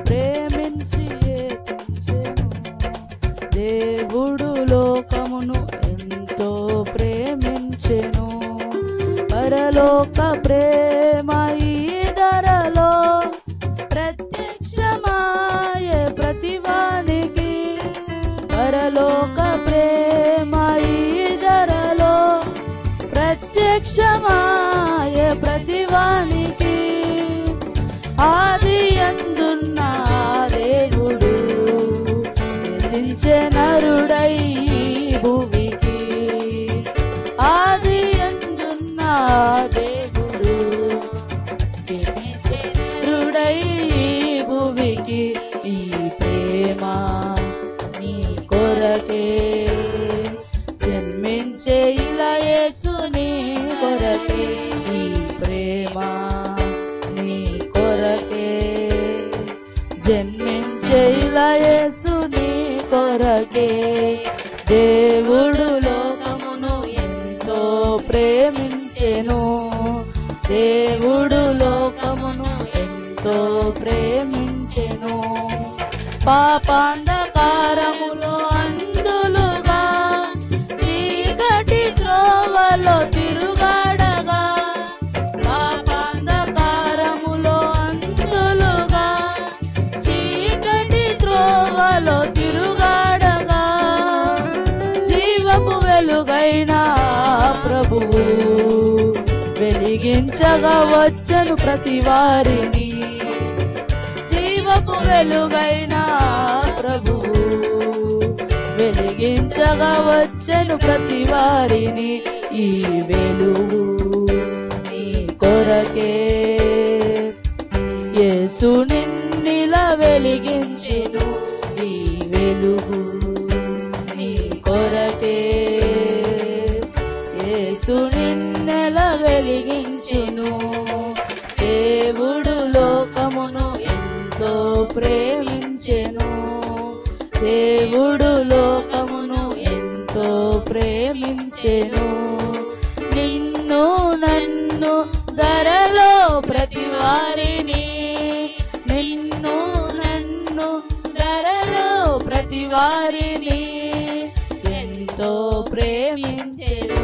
ప్రేమించి ఏతించెను. దేవుడు లోకమును ఎంతో ప్రేమించెను. పరలోక ప్రేమ ఈ ధరలో ప్రత్యక్షమాయే ప్రతివానికి. పరలోక ప్రేమ ఈ ధరలో ప్రత్యక్షమాయే ప్రతివానికి. ఆది యందున్న దేవుడు ఎదించే నరుడై భూమికి. ఆది యందున్న దేవుడు ఎదించే నరుడై భూమికి. ఈ ప్రేమ నీ కొరకే జన్మించే ఇలా యేసు నీ కొరకే. ఈ ప్రేమ నీ కొరకే జన్మించే ఇలా యేసు నీ కొరకే. దేవుడు లోకమును ఎంతో ప్రేమించెను. దేవుడు లోకమును ఎంతో ప్రేమించెను. పాపాంధకారములో అందులుగా చీకటి త్రోవలో తిరుగాడగా. పాపాంధకారములో అందులుగా చీకటి త్రోవలో తిరుగాడగా. జీవపు వెలుగైన ప్రభువు వెలిగించగా వచ్చెను ప్రతి వారిని. జీవపు వెలుగైన ప్రభువు వెలిగించగా వచ్చెను ప్రతి వారిని. ఈ వెలుగు నీ కొరకే యేసు నిన్నిలా వెలిగించెను. ఈ వెలుగు నీ కొరకే యేసు నిన్నెలా వెలిగించెను. దేవుడు లోకమును ఎంతో ప్రేమించెను. దేవుడు లోకమును ఎంతో ప్రేమించెను. నిన్ను నన్ను ధరలో ప్రతి వారిని. నిన్ను నన్ను ధరలో ప్రతి వారిని ఎంతో ప్రేమించెను.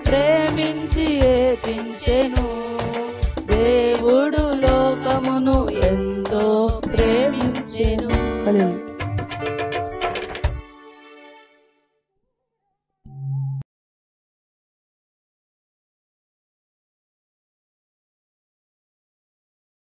ప్రేమించి ఏతించెను. దేవుడు లోకమును ఎంతో ప్రేమించెను.